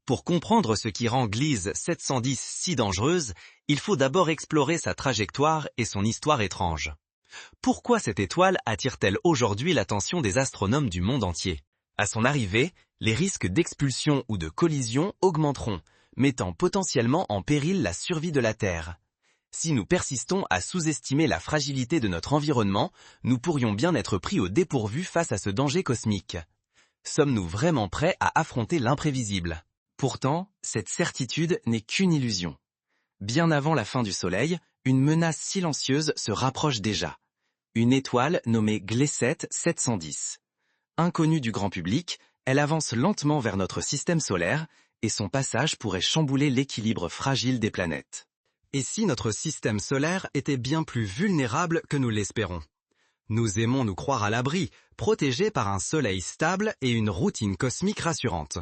Pour comprendre ce qui rend Gliese 710 si dangereuse, il faut d'abord explorer sa trajectoire et son histoire étrange. Pourquoi cette étoile attire-t-elle aujourd'hui l'attention des astronomes du monde entier? À son arrivée, les risques d'expulsion ou de collision augmenteront, mettant potentiellement en péril la survie de la Terre. Si nous persistons à sous-estimer la fragilité de notre environnement, nous pourrions bien être pris au dépourvu face à ce danger cosmique. Sommes-nous vraiment prêts à affronter l'imprévisible? Pourtant, cette certitude n'est qu'une illusion. Bien avant la fin du Soleil, une menace silencieuse se rapproche déjà. Une étoile nommée Gliese 710. Inconnue du grand public, elle avance lentement vers notre système solaire et son passage pourrait chambouler l'équilibre fragile des planètes. Et si notre système solaire était bien plus vulnérable que nous l'espérons? Nous aimons nous croire à l'abri, protégés par un soleil stable et une routine cosmique rassurante.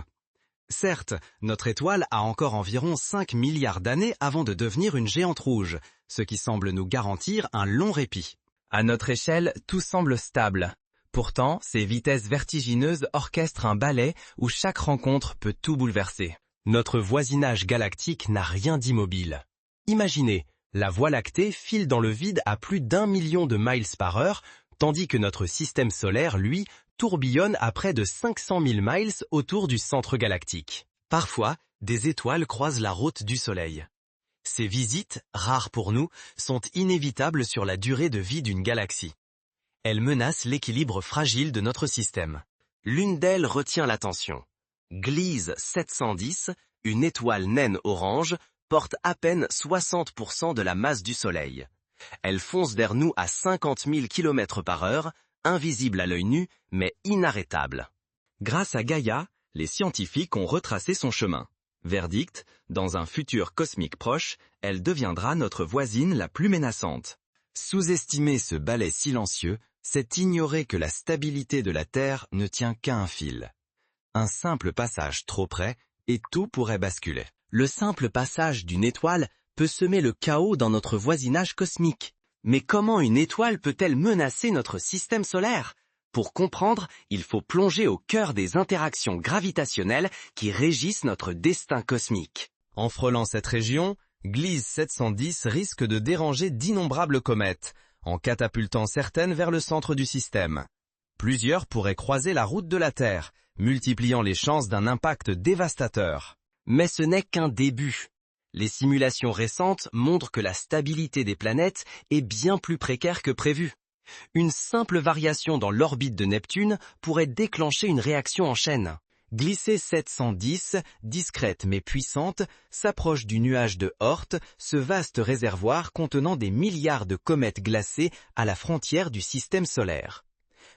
Certes, notre étoile a encore environ 5 milliards d'années avant de devenir une géante rouge, ce qui semble nous garantir un long répit. À notre échelle, tout semble stable. Pourtant, ces vitesses vertigineuses orchestrent un ballet où chaque rencontre peut tout bouleverser. Notre voisinage galactique n'a rien d'immobile. Imaginez, la Voie lactée file dans le vide à plus d'1 million de miles par heure, tandis que notre système solaire, lui, tourbillonne à près de 500 000 miles autour du centre galactique. Parfois, des étoiles croisent la route du Soleil. Ces visites, rares pour nous, sont inévitables sur la durée de vie d'une galaxie. Elles menacent l'équilibre fragile de notre système. L'une d'elles retient l'attention. Gliese 710, une étoile naine orange, porte à peine 60% de la masse du Soleil. Elle fonce vers nous à 50 000 km par heure, invisible à l'œil nu, mais inarrêtable. Grâce à Gaïa, les scientifiques ont retracé son chemin. Verdict, dans un futur cosmique proche, elle deviendra notre voisine la plus menaçante. Sous-estimer ce balai silencieux, c'est ignorer que la stabilité de la Terre ne tient qu'à un fil. Un simple passage trop près, et tout pourrait basculer. Le simple passage d'une étoile peut semer le chaos dans notre voisinage cosmique. Mais comment une étoile peut-elle menacer notre système solaire? Pour comprendre, il faut plonger au cœur des interactions gravitationnelles qui régissent notre destin cosmique. En frôlant cette région, Gliese 710 risque de déranger d'innombrables comètes, en catapultant certaines vers le centre du système. Plusieurs pourraient croiser la route de la Terre, multipliant les chances d'un impact dévastateur. Mais ce n'est qu'un début. Les simulations récentes montrent que la stabilité des planètes est bien plus précaire que prévu. Une simple variation dans l'orbite de Neptune pourrait déclencher une réaction en chaîne. Gliese 710, discrète mais puissante, s'approche du nuage de Oort, ce vaste réservoir contenant des milliards de comètes glacées à la frontière du système solaire.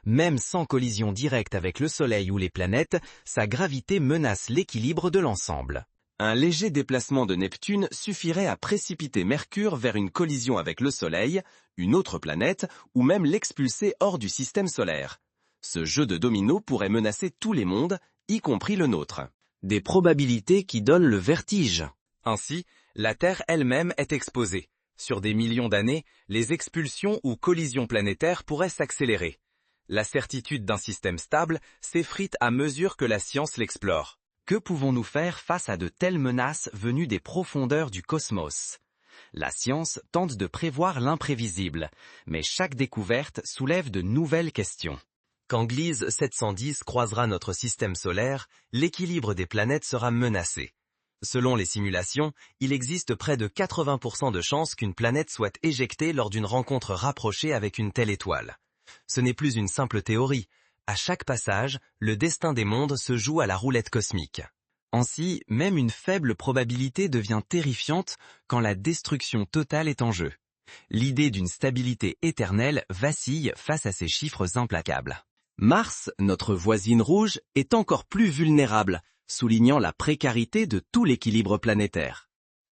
Même sans collision directe avec le Soleil ou les planètes, sa gravité menace l'équilibre de l'ensemble. Un léger déplacement de Neptune suffirait à précipiter Mercure vers une collision avec le Soleil, une autre planète, ou même l'expulser hors du système solaire. Ce jeu de dominos pourrait menacer tous les mondes, y compris le nôtre. Des probabilités qui donnent le vertige. Ainsi, la Terre elle-même est exposée. Sur des millions d'années, les expulsions ou collisions planétaires pourraient s'accélérer. La certitude d'un système stable s'effrite à mesure que la science l'explore. Que pouvons-nous faire face à de telles menaces venues des profondeurs du cosmos? La science tente de prévoir l'imprévisible, mais chaque découverte soulève de nouvelles questions. Quand Gliese 710 croisera notre système solaire, l'équilibre des planètes sera menacé. Selon les simulations, il existe près de 80% de chances qu'une planète soit éjectée lors d'une rencontre rapprochée avec une telle étoile. Ce n'est plus une simple théorie. À chaque passage, le destin des mondes se joue à la roulette cosmique. Ainsi, même une faible probabilité devient terrifiante quand la destruction totale est en jeu. L'idée d'une stabilité éternelle vacille face à ces chiffres implacables. Mars, notre voisine rouge, est encore plus vulnérable, soulignant la précarité de tout l'équilibre planétaire.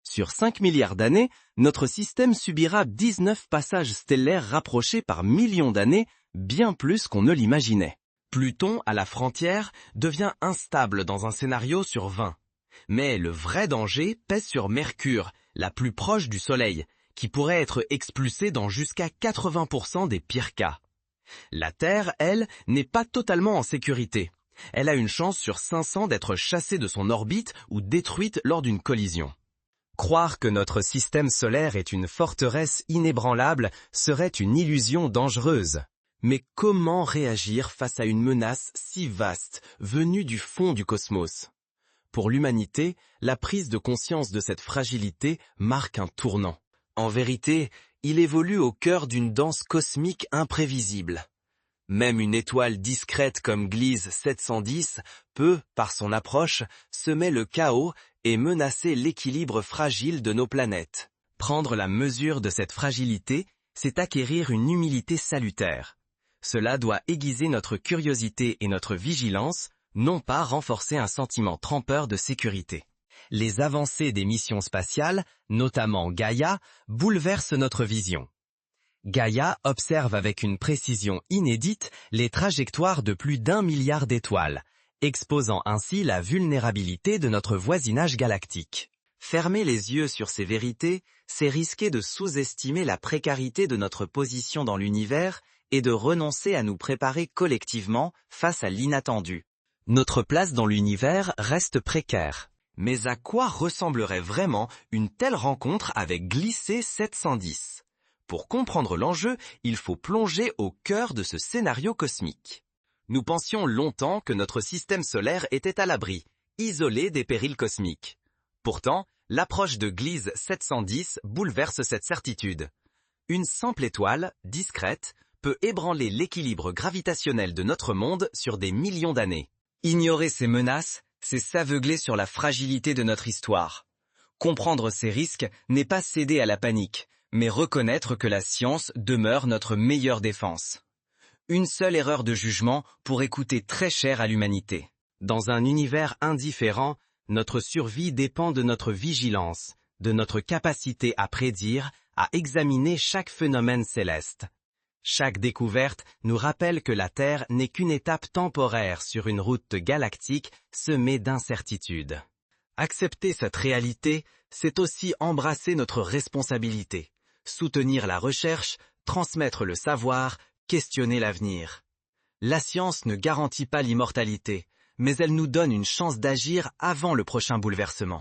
Sur 5 milliards d'années, notre système subira 19 passages stellaires rapprochés par millions d'années, bien plus qu'on ne l'imaginait. Pluton, à la frontière, devient instable dans un scénario sur 20. Mais le vrai danger pèse sur Mercure, la plus proche du Soleil, qui pourrait être expulsée dans jusqu'à 80% des pires cas. La Terre, elle, n'est pas totalement en sécurité. Elle a une chance sur 500 d'être chassée de son orbite ou détruite lors d'une collision. Croire que notre système solaire est une forteresse inébranlable serait une illusion dangereuse. Mais comment réagir face à une menace si vaste, venue du fond du cosmos? Pour l'humanité, la prise de conscience de cette fragilité marque un tournant. En vérité, il évolue au cœur d'une danse cosmique imprévisible. Même une étoile discrète comme Gliese 710 peut, par son approche, semer le chaos et menacer l'équilibre fragile de nos planètes. Prendre la mesure de cette fragilité, c'est acquérir une humilité salutaire. Cela doit aiguiser notre curiosité et notre vigilance, non pas renforcer un sentiment trompeur de sécurité. Les avancées des missions spatiales, notamment Gaïa, bouleversent notre vision. Gaïa observe avec une précision inédite les trajectoires de plus d'1 milliard d'étoiles, exposant ainsi la vulnérabilité de notre voisinage galactique. Fermer les yeux sur ces vérités, c'est risquer de sous-estimer la précarité de notre position dans l'univers et de renoncer à nous préparer collectivement face à l'inattendu. Notre place dans l'univers reste précaire. Mais à quoi ressemblerait vraiment une telle rencontre avec Gliese 710 ? Pour comprendre l'enjeu, il faut plonger au cœur de ce scénario cosmique. Nous pensions longtemps que notre système solaire était à l'abri, isolé des périls cosmiques. Pourtant, l'approche de Gliese 710 bouleverse cette certitude. Une simple étoile, discrète, peut ébranler l'équilibre gravitationnel de notre monde sur des millions d'années. Ignorer ces menaces, c'est s'aveugler sur la fragilité de notre histoire. Comprendre ces risques n'est pas céder à la panique, mais reconnaître que la science demeure notre meilleure défense. Une seule erreur de jugement pourrait coûter très cher à l'humanité. Dans un univers indifférent, notre survie dépend de notre vigilance, de notre capacité à prédire, à examiner chaque phénomène céleste. Chaque découverte nous rappelle que la Terre n'est qu'une étape temporaire sur une route galactique semée d'incertitudes. Accepter cette réalité, c'est aussi embrasser notre responsabilité, soutenir la recherche, transmettre le savoir, questionner l'avenir. La science ne garantit pas l'immortalité, mais elle nous donne une chance d'agir avant le prochain bouleversement.